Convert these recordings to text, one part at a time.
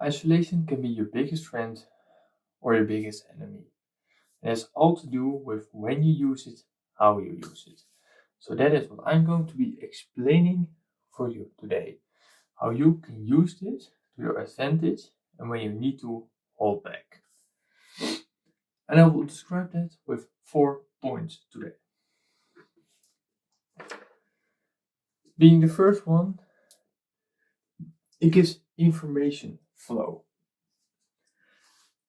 Isolation can be your biggest friend or your biggest enemy. It has all to do with when you use it, how you use it. So that is what I'm going to be explaining for you today. How you can use this to your advantage and when you need to hold back. And I will describe that with 4 points today. Being the first one, it gives information flow.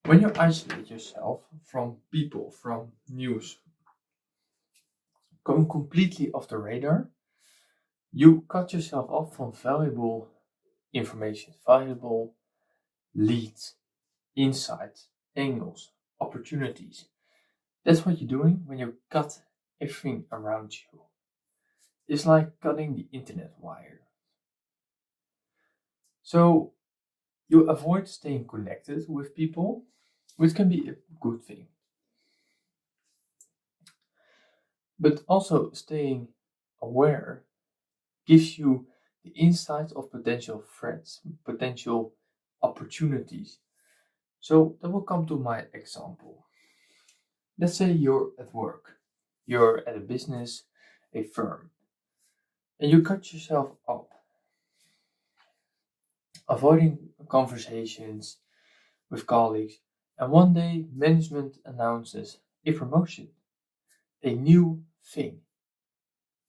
When you isolate yourself from people, from news, going completely off the radar, you cut yourself off from valuable information, valuable leads, insights, angles, opportunities. That's what you're doing when you cut everything around you. It's like cutting the internet wire. So you avoid staying connected with people, which can be a good thing. But also staying aware gives you the insight of potential threats, potential opportunities. So that will come to my example. Let's say you're at work, you're at a business, a firm, and you cut yourself up, avoiding conversations with colleagues, and one day management announces a promotion, a new thing.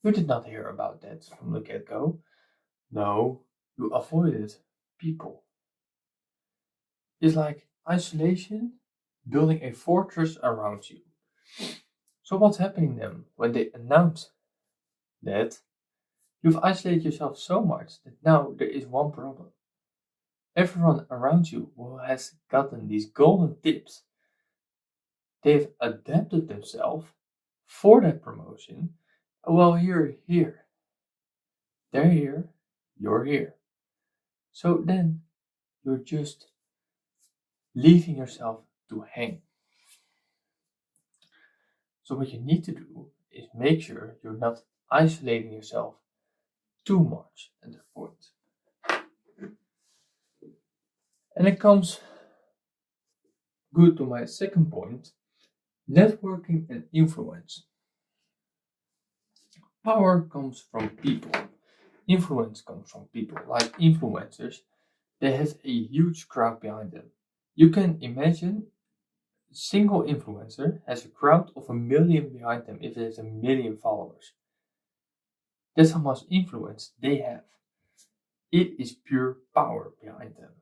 You did not hear about that from the get-go. No, you avoided people. It's like isolation, building a fortress around you. So what's happening then when they announce that? You've isolated yourself so much that now there is one problem. Everyone around you who has gotten these golden tips, they've adapted themselves for that promotion. Well, you're here. They're here. You're here. So then you're just leaving yourself to hang. So what you need to do is make sure you're not isolating yourself too much at that point. And it comes good to my second point, networking and influence. Power comes from people. Influence comes from people. Like influencers, they have a huge crowd behind them. You can imagine a single influencer has a crowd of 1 million behind them if it has 1 million followers. That's how much influence they have. It is pure power behind them.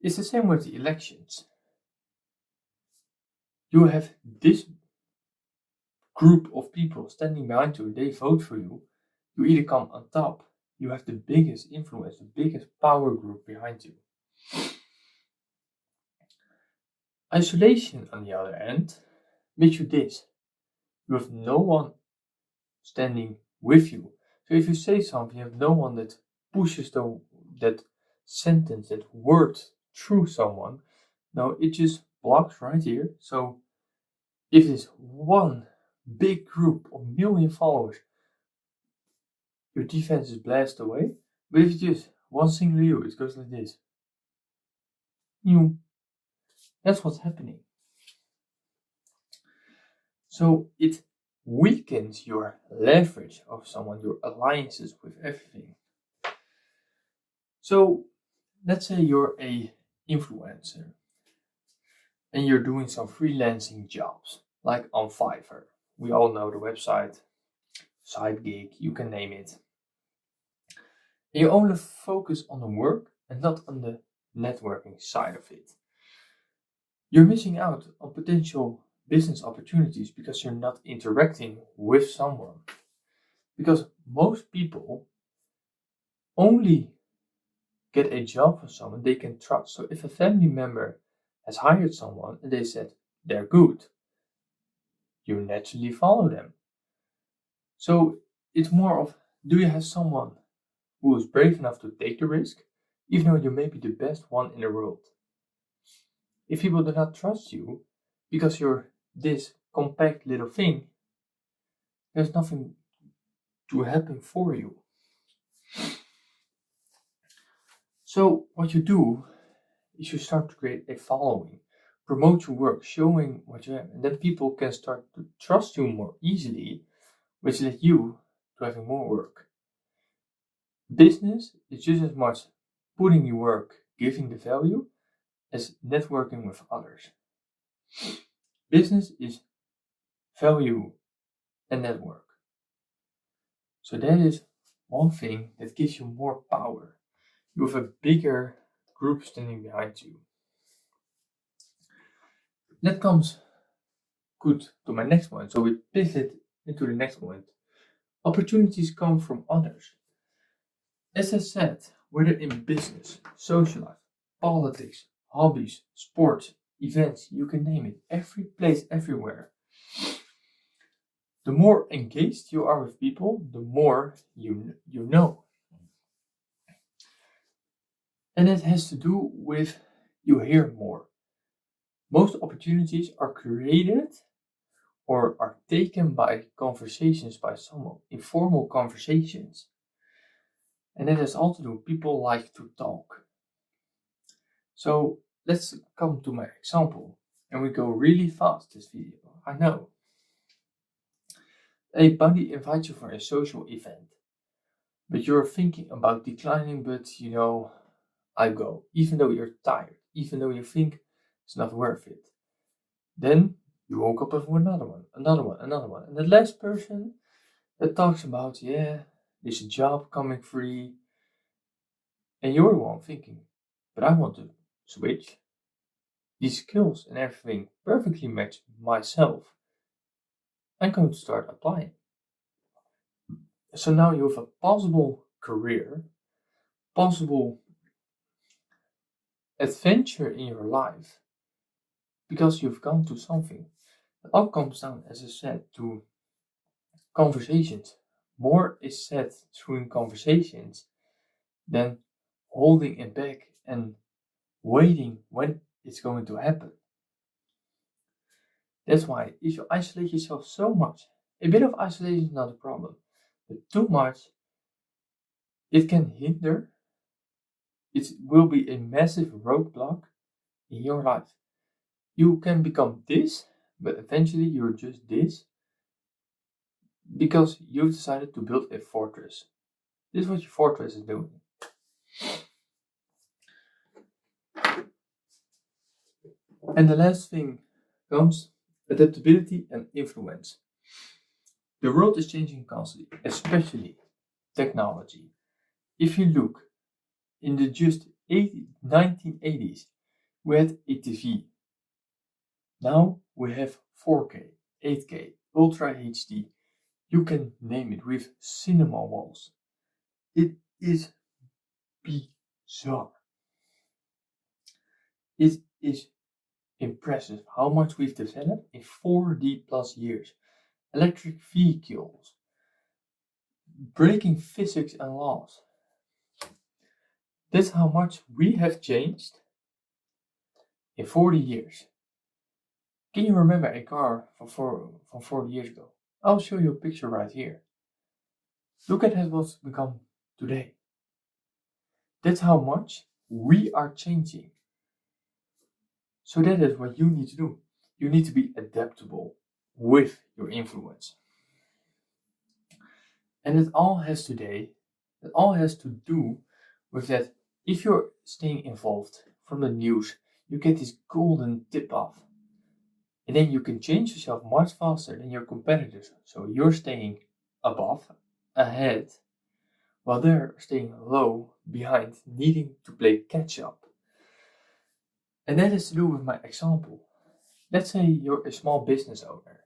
It's the same with the elections. You have this group of people standing behind you, they vote for you. You either come on top, you have the biggest influence, the biggest power group behind you. Isolation, on the other hand, makes you this. You have no one standing with you. So if you say something, you have no one that pushes that sentence, that word through someone. No, it just blocks right here. So if there's one big group of 1 million followers, your defense is blasted away. But if it's just one single you, it goes like this. That's what's happening. So it weakens your leverage of someone, your alliances with everything. So let's say you're a influencer and you're doing some freelancing jobs, like on Fiverr. We all know the website, side gig, you can name it. And you only focus on the work and not on the networking side of it. You're missing out on potential business opportunities because you're not interacting with someone. Because most people only get a job from someone they can trust. So if a family member has hired someone and they said they're good, you naturally follow them. So it's more of, do you have someone who is brave enough to take the risk, even though you may be the best one in the world? If people do not trust you because you're this compact little thing, there's nothing to happen for you. So what you do is you start to create a following, promote your work, showing what you have, and then people can start to trust you more easily, which leads you to having more work. Business is just as much putting your work, giving the value, as networking with others. Business is value and network. So that is one thing that gives you more power. You have a bigger group standing behind you. That comes good to my next point. So we pivot into the next point. Opportunities come from others. As I said, whether in business, social life, politics, hobbies, sports, events, you can name it, every place, everywhere. The more engaged you are with people, the more you know. And it has to do with you hear more. Most opportunities are created or are taken by conversations by someone, informal conversations. And it has all to do, people like to talk. So let's come to my example. And we go really fast this video, I know. A buddy invites you for a social event, but you're thinking about declining, but I go, even though you're tired, even though you think it's not worth it. Then you woke up with another one. And the last person that talks about, there's a job coming free. And you're the one thinking, but I want to switch. These skills and everything perfectly match myself. I'm going to start applying. So now you have a possible career, possible adventure in your life, because you've gone to something. It all comes down, as I said, to conversations. More is said through conversations than holding it back and waiting when it's going to happen. That's why if you isolate yourself so much, a bit of isolation is not a problem, but too much, it can hinder, it will be a massive roadblock in your life. You can become this, but eventually you're just this because you've decided to build a fortress. This is what your fortress is doing. And the last thing comes adaptability and influence. The world is changing constantly, especially technology. If you look in the just 1980s, we had a TV. Now we have 4K, 8K, Ultra HD. You can name it with cinema walls. It is bizarre. It is impressive how much we've developed in 40 plus years. Electric vehicles, breaking physics and laws. That's how much we have changed in 40 years. Can you remember a car from 40 years ago? I'll show you a picture right here. Look at what's become today. That's how much we are changing. So that is what you need to do. You need to be adaptable with your influence. And it all has to do with that if you're staying involved from the news, you get this golden tip off. And then you can change yourself much faster than your competitors. So you're staying above, ahead, while they're staying low, behind, needing to play catch up. And that has to do with my example. Let's say you're a small business owner.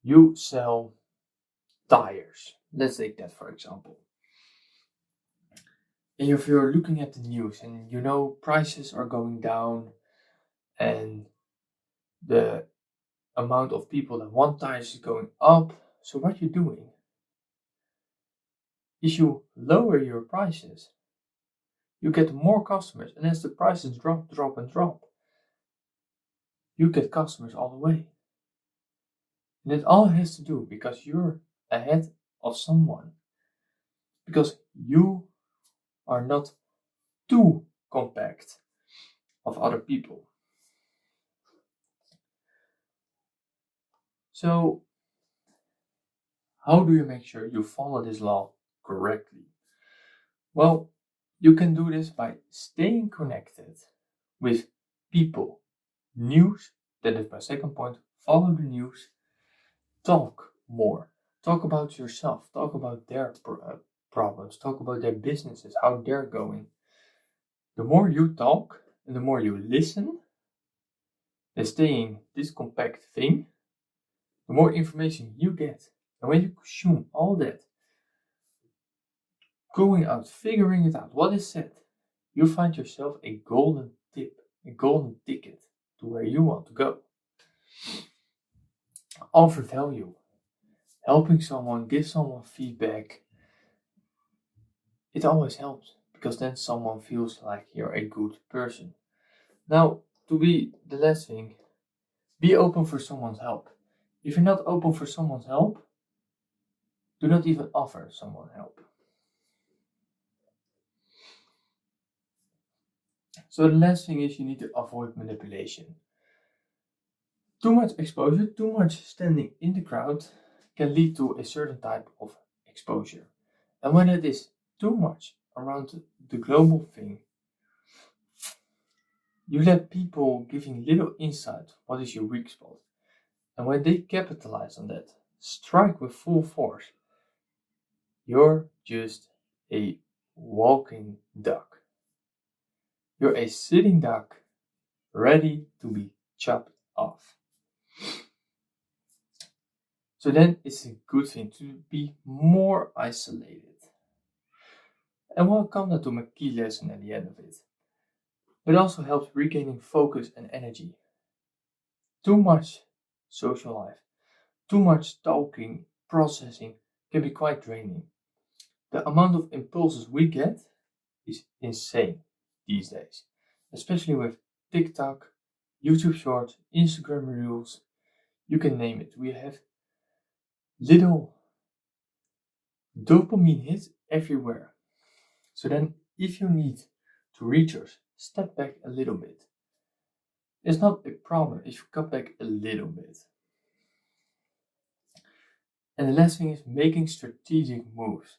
You sell tires. Let's take that for example. And if you're looking at the news and prices are going down and the amount of people that want tires is going up, so what you're doing is you lower your prices. You get more customers, and as the prices drop, you get customers all the way. And it all has to do because you're ahead of someone. Because you are not too compact of other people. So, how do you make sure you follow this law correctly? Well, you can do this by staying connected with people. News, that is my second point, follow the news, talk more. Talk about yourself, talk about their problems, talk about their businesses, how they're going. The more you talk and the more you listen, and stay in this compact thing, the more information you get. And when you consume all that, going out, figuring it out, what is said, you find yourself a golden tip, a golden ticket to where you want to go. Offer value, helping someone, give someone feedback. It always helps because then someone feels like you're a good person. Now, to be the last thing, be open for someone's help. If you're not open for someone's help, do not even offer someone help. So the last thing is you need to avoid manipulation. Too much exposure, too much standing in the crowd can lead to a certain type of exposure. And when it is too much around the global thing, you let people giving little insight what is your weak spot. And when they capitalize on that, strike with full force, you're just a walking duck. You're a sitting duck ready to be chopped off. So then it's a good thing to be more isolated. And we'll come down to my key lesson at the end of it. It also helps regaining focus and energy. Too much social life, too much talking, processing can be quite draining. The amount of impulses we get is insane these days, especially with TikTok, YouTube Shorts, Instagram Reels, you can name it. We have little dopamine hits everywhere. So then if you need to recharge, step back a little bit. It's not a problem if you cut back a little bit. And the last thing is making strategic moves.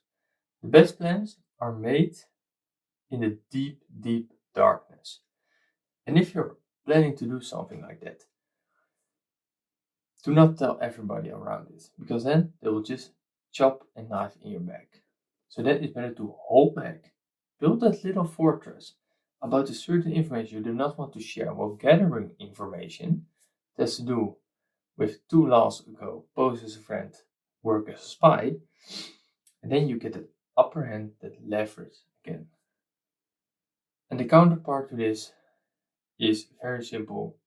The best plans are made in the deep, deep darkness. And if you're planning to do something like that, do not tell everybody around it, because then they will just chop a knife in your back. So then it's better to hold back, build that little fortress about a certain information you do not want to share while gathering information. That's to do with 2 laws ago, pose as a friend, work as a spy, and then you get that upper hand, that leverage again. And the counterpart to this is very simple.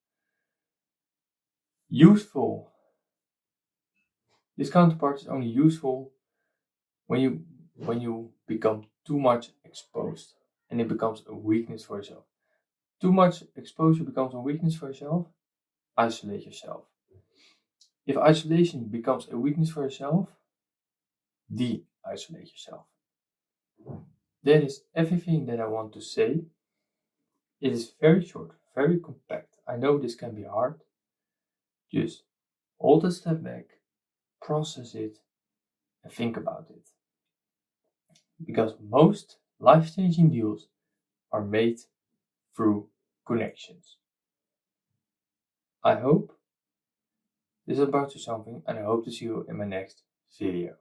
Useful. This counterpart is only useful when you become too much exposed and it becomes a weakness for yourself. Too much exposure becomes a weakness for yourself, isolate yourself. If isolation becomes a weakness for yourself, de-isolate yourself. That is everything that I want to say. It is very short, very compact. I know this can be hard. Just hold a step back, process it, and think about it. Because most life-changing deals are made through connections. I hope this has brought you something, and I hope to see you in my next video.